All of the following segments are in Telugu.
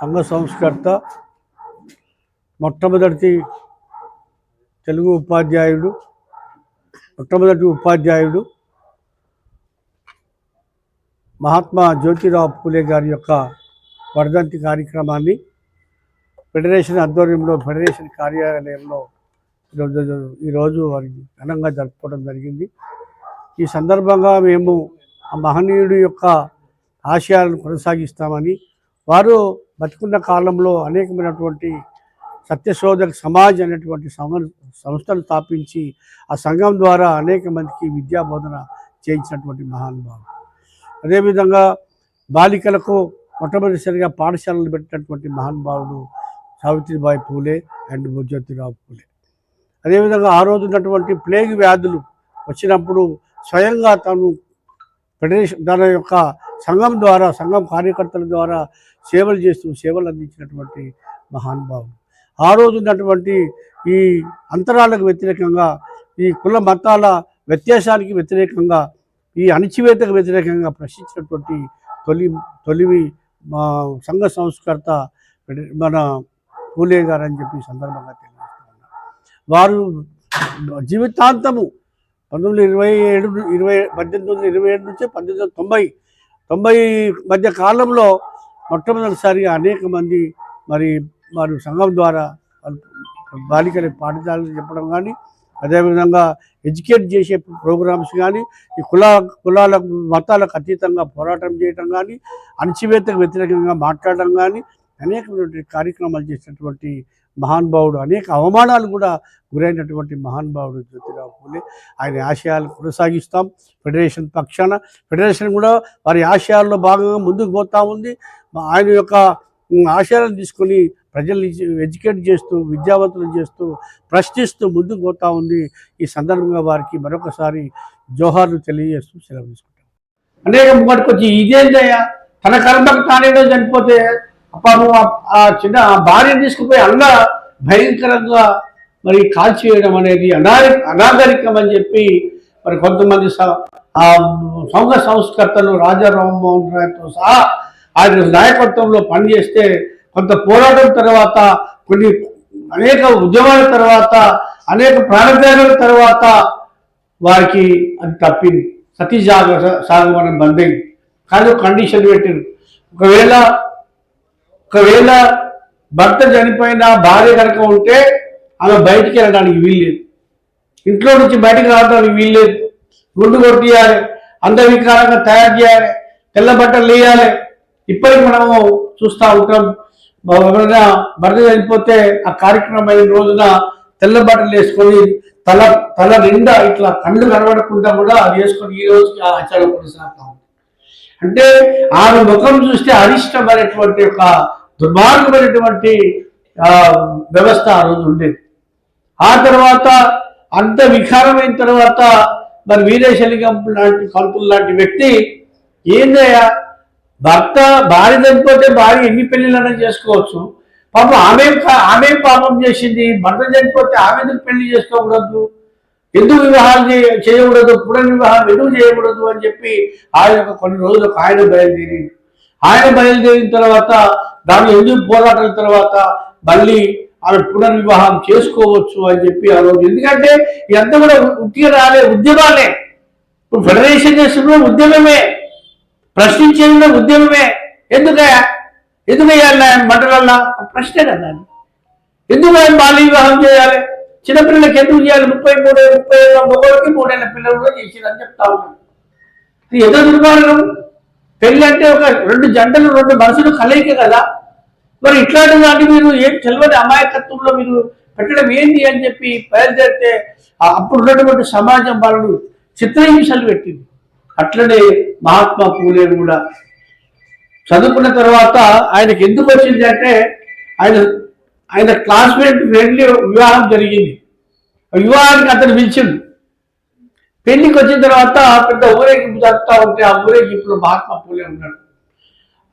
సంఘ సంస్కర్త, మొట్టమొదటి తెలుగు ఉపాధ్యాయుడు, మొట్టమొదటి ఉపాధ్యాయుడు మహాత్మా జ్యోతిరావు పూలే గారి యొక్క వర్ధంతి కార్యక్రమాన్ని ఫెడరేషన్ ఆధ్వర్యంలో ఫెడరేషన్ కార్యాలయంలో ఈరోజు వారికి ఘనంగా జరుపుకోవడం జరిగింది. ఈ సందర్భంగా మేము ఆ మహనీయుడి యొక్క ఆశయాలను కొనసాగిస్తామని, వారు బతుకున్న కాలంలో అనేకమైనటువంటి సత్యశోధక సమాజ్ అనేటువంటి సంస్థను స్థాపించి ఆ సంఘం ద్వారా అనేక మందికి విద్యాబోధన చేయించినటువంటి మహానుభావుడు. అదేవిధంగా బాలికలకు మొట్టమొదటిసారిగా పాఠశాలలు పెట్టినటువంటి మహానుభావుడు సావిత్రిబాయి పూలే అండ్ జ్యోతిరావు పూలే. అదేవిధంగా ఆ రోజు ఉన్నటువంటి ప్లేగ్ వ్యాధులు వచ్చినప్పుడు స్వయంగా తను ఫెడరేషన్ తన యొక్క సంఘం ద్వారా, సంఘం కార్యకర్తల ద్వారా సేవలు అందించినటువంటి మహానుభావుడు. ఆ రోజు ఉన్నటువంటి ఈ అంతరాలకు వ్యతిరేకంగా, ఈ కుల మతాల వ్యత్యాసానికి వ్యతిరేకంగా, ఈ అణచివేతకు వ్యతిరేకంగా ప్రశ్నించినటువంటి తొలివి మా సంఘ సంస్కర్త మన పూలే గారు అని చెప్పి సందర్భంగా తెలియజేస్తున్నారు. వారు జీవితాంతము 1827 నుంచి 1890 మధ్య కాలంలో మొట్టమొదటిసారిగా అనేక మంది వారు సంఘం ద్వారా బాలికల పాఠశాలలు చెప్పడం కానీ, అదేవిధంగా ఎడ్యుకేట్ చేసే ప్రోగ్రామ్స్ కానీ, ఈ కులాల మతాలకు అతీతంగా పోరాటం చేయడం కానీ, అణచివేతకు వ్యతిరేకంగా మాట్లాడడం కానీ, అనేకమైనటువంటి కార్యక్రమాలు చేసినటువంటి మహానుభావుడు. అనేక అవమానాలు కూడా గురైనటువంటి మహానుభావుడు జ్యోతిరావు పూలే. ఆయన ఆశయాలు కొనసాగిస్తాం ఫెడరేషన్ పక్షాన. ఫెడరేషన్ కూడా వారి ఆశయాల్లో భాగంగా ముందుకు పోతూ ఉంది. ఆయన యొక్క ఆశయాలను తీసుకొని ప్రజల్ని ఎడ్యుకేట్ చేస్తూ, విద్యావంతులు చేస్తూ, ప్రశ్నిస్తూ ముందుకు పోతూ ఉంది. ఈ సందర్భంగా వారికి మరొకసారి జోహార్లు తెలియజేస్తూ సెలవు తీసుకుంటాం. అనేక ముంగటికొచ్చి ఇదేంటయ్యా, తన కర్మకు తానేదో చనిపోతే పాపం ఆ చిన్న భార్యను తీసుకుపోయి అలా భయంకరంగా కాల్చివేయడం అనేది అనాగరికం అని చెప్పి కొంతమంది సంఘ సంస్కర్తలు రాజా రామ్మోహన్ రాయ్తో సహా ఆయన నాయకత్వంలో పనిచేస్తే, కొంత పోరాటం తర్వాత, అనేక ఉద్యమాల తర్వాత, అనేక ప్రాణత్యాగాల తర్వాత వారికి అది తప్పింది. సతీ సాగమనం బంద్ అయింది. కానీ కండిషన్ పెట్టింది, ఒకవేళ భర్త చనిపోయిన భార్య కనుక ఉంటే ఆమె బయటికి వెళ్ళడానికి వీల్లేదు, ఇంట్లో నుంచి బయటకు రావడానికి వీల్లేదు, గుండు కొట్టియాలి, అంధవికారంగా తయారు చేయాలి, తెల్ల బట్టలు వేయాలి. ఇప్పటికి మనము చూస్తూ ఉంటాం, ఎవరైనా భర్త చనిపోతే ఆ కార్యక్రమం అయిన రోజున తెల్ల బట్టలు వేసుకొని తల నిండా ఇట్లా కళ్ళు కనబడకుండా కూడా అది వేసుకొని ఈ రోజుకి ఆ ఆచారం కొనసాగుతా ఉంది. అంటే ఆమె ముఖం చూస్తే అరిష్టమైనటువంటి ఒక దుర్మార్గమైనటువంటి వ్యవస్థ ఆ రోజు ఉండేది. ఆ తర్వాత అంత వికారమైన తర్వాత వీరేశలింగం లాంటి పంతులు లాంటి వ్యక్తి ఏందయ్యా, భార్య చనిపోతే భార్య ఎన్ని పెళ్లిళ్ళైనా చేసుకోవచ్చు, పాపం ఆమె పాపం చేసింది, భర్త చనిపోతే ఆమె ఎందుకు పెళ్లి చేసుకోకూడదు, ఎందుకు వివాహాలు చేయకూడదు, పునర్వివాహం ఎందుకు చేయకూడదు అని చెప్పి ఆయన కొన్ని రోజులకు ఆయన బయలుదేరిన తర్వాత దాని ఎందుకు పోరాటాల తర్వాత మళ్ళీ ఆమె పునర్వివాహం చేసుకోవచ్చు అని చెప్పి ఆ రోజు. ఎందుకంటే ఇదంతా కూడా ఉట్టిగా రాలే, ఉద్యమాలే. ఇప్పుడు ఫెడరేషన్ చేస్తున్న ఉద్యమమే, ప్రశ్నించేది ఉద్యమమే. ఎందుకయ్యా మంటలల్లా ప్రశ్నే కదా, ఎందుకు ఆయన బాల్య వివాహం చేయాలి, చిన్నపిల్లలకి ఎందుకు చేయాలి, 30 ఏళ్ళ మొగోడికి 3 ఏళ్ళ పిల్లలు కూడా చేసేదని చెప్తా ఉన్నాను. ఇది ఎంత దుర్మార్గం. పెళ్ళి అంటే ఒక 2 జంటలు 2 మనసులు కలయిక కదా. మరి ఇట్లాంటి దాన్ని మీరు ఏం తెలియని అమాయకత్వంలో మీరు పెట్టడం ఏంటి అని చెప్పి బయలుదేరితే అప్పుడు ఉన్నటువంటి సమాజం వాళ్ళను చిత్రహింసలు పెట్టింది. అట్లనే మహాత్మా పూలే కూడా చదువుకున్న తర్వాత ఆయనకి ఎందుకు వచ్చింది అంటే, ఆయన క్లాస్మేట్ ఫ్రెండ్లీ వివాహం జరిగింది. వివాహానికి అతను పిలిచిండు. పెళ్లికి వచ్చిన తర్వాత పెద్ద ఊరేగింపు జరుపుతా ఉంటే ఆ ఊరేగింపులో మహాత్మా పూలే ఉన్నాడు.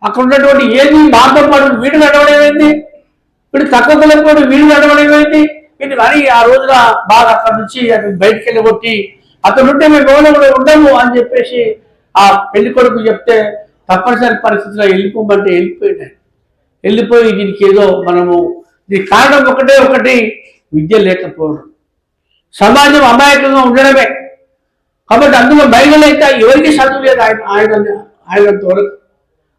అక్కడ ఉన్నటువంటి ఏది మాతో పాటు వీడు నడవడమేంది, వీడు తక్కువ కులపోడు వీడు నడవడమేంది, వీడిని మరి ఆ రోజున బాగా అక్కడ నుంచి అతను బయటికి వెళ్ళగొట్టి అతను ఉంటే మేము ఎవరో కూడా ఉండము అని చెప్పేసి ఆ పెళ్లి కొడుకు చెప్తే తప్పనిసరి పరిస్థితిలో వెళ్ళిపోమంటే వెళ్ళిపోయినాయి. వెళ్ళిపోయి దీనికి ఏదో మనము దీనికి కారణం ఒకటి విద్య లేకపోవడం, సమాజం అమాయకంగా ఉండడమే. కాబట్టి అందులో మహిళలు అయితే ఎవరికి చదువు లేదు. ఆయనంత వరకు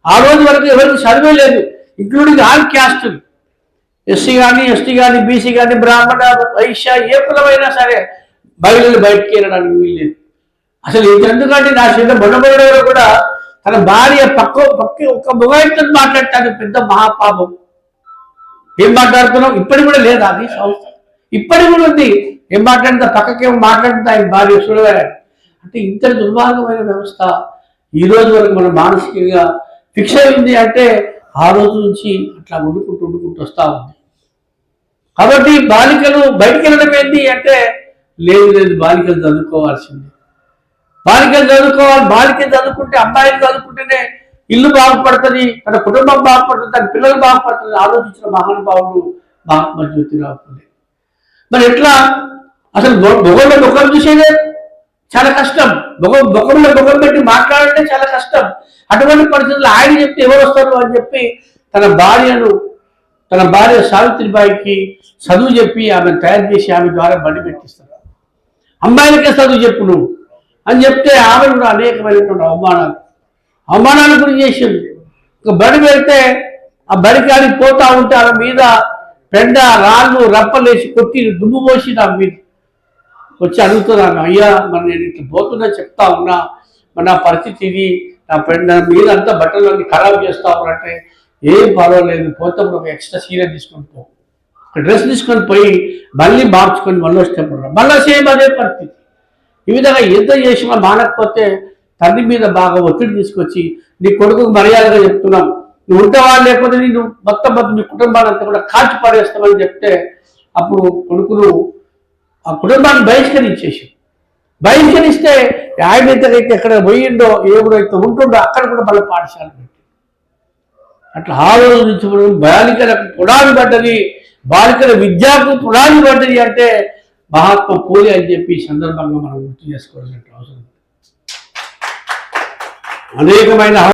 ఆ రోజు వరకు ఎవరికి చదువే లేదు, ఇంక్లూడింగ్ ఆల్ క్యాస్టులు, ఎస్సీ కానీ ఎస్టీ కానీ బీసీ కానీ బ్రాహ్మణ వైశ్య ఏ కులమైనా సరే మహిళలు బయటికి వెళ్ళడానికి వీల్లేదు. అసలు ఎందుకంటే నా చిన్న బొడబొడలో కూడా తన భార్య పక్క ఒక మొగాయితో మాట్లాడతాను, పెద్ద మహాపాపం. ఏం మాట్లాడుతున్నావు? ఇప్పటికి కూడా లేదు అది సంస్థ, ఇప్పటికి కూడా ఉంది. ఏం మాట్లాడితే పక్కకేమో మాట్లాడుతా ఆయన భార్య చూడవేయాలి. అంటే ఇంత దుర్మార్గమైన వ్యవస్థ ఈ రోజు వరకు మన మానసికంగా ఫిక్స్ అయింది. అంటే ఆ రోజు నుంచి అట్లా వండుకుంటూ వస్తూ ఉంది. కాబట్టి బాలికలు బయటికి వెళ్ళడం ఏంటి అంటే లేదు బాలికలు చదువుకోవాల్సింది, బాలికలు చదువుకోవాలి. బాలికలు చదువుకుంటే, అమ్మాయిలు చదువుకుంటేనే ఇల్లు బాగుపడుతుంది, తన కుటుంబం బాగుపడుతుంది, తన పిల్లలు బాగుపడుతుంది ఆలోచించిన మహానుభావుడు మహాత్మా జ్యోతిరావు ఫులే. మరి ఎట్లా అసలు మొగల్లో ముఖం చూసేదే చాలా కష్టం, ముఖంలో ముఖం పెట్టి మాట్లాడంటే చాలా కష్టం. అటువంటి పరిస్థితుల్లో ఆయన చెప్తే ఎవరు వస్తారు అని చెప్పి తన భార్య సావిత్రిబాయికి చదువు చెప్పి ఆమెను తయారు చేసి ఆమె ద్వారా బండి పెట్టిస్తారు. అమ్మాయిలకే చదువు చెప్పు నువ్వు అని చెప్తే ఆమె కూడా అనేకమైనటువంటి అవమానాలు గురి చేసింది. ఒక బడి పెడితే ఆ బడికి ఆడికి పోతా ఉంటే ఆమె మీద పెండ రాళ్ళు రప్పలేసి కొట్టి దుమ్ము పోసి నా మీద వచ్చి అడుగుతున్నాను, అయ్యా మరి నేను ఇట్లా పోతున్నా చెప్తా ఉన్నా, మరి నా పరిస్థితి ఇది, నా మీద అంతా బట్టలన్నీ ఖరాబ్ చేస్తా ఉన్నట్టే. ఏం పర్వాలేదు, పోతాం ఒక ఎక్స్ట్రా సీరియస్ తీసుకొని పో, ఒక డ్రెస్ తీసుకొని పోయి మళ్ళీ మార్చుకొని మళ్ళీ వచ్చేటప్పుడు మళ్ళీ సేమ్ అదే పరిస్థితి. ఈ విధంగా ఎంత చేసినా మానకపోతే తండ్రి మీద బాగా ఒత్తిడి తీసుకొచ్చి నీ కొడుకుకు మర్యాదగా చెప్తున్నాం, నువ్వు ఉంటావా లేకపోతే నేను మొత్తం మీ కుటుంబాలంతా కూడా కాల్చి పారేస్తామని చెప్తే అప్పుడు కొడుకును ఆ కుటుంబాన్ని బహిష్కరిస్తే ఆయన అయితే ఎక్కడ పోయిండో ఎవరైతే ఉంటుండో అక్కడ కూడా మళ్ళీ పాఠశాల పెట్టి అట్లా ఆ రోజు నుంచి బాలికలకు పునాది పడ్డది, బాలికల విద్యకు పునాది పడ్డది అంటే మహాత్మా పూలే అని చెప్పి ఈ సందర్భంగా మనం గుర్తు చేసుకోవాల్సిన అవసరం. అనేకమైన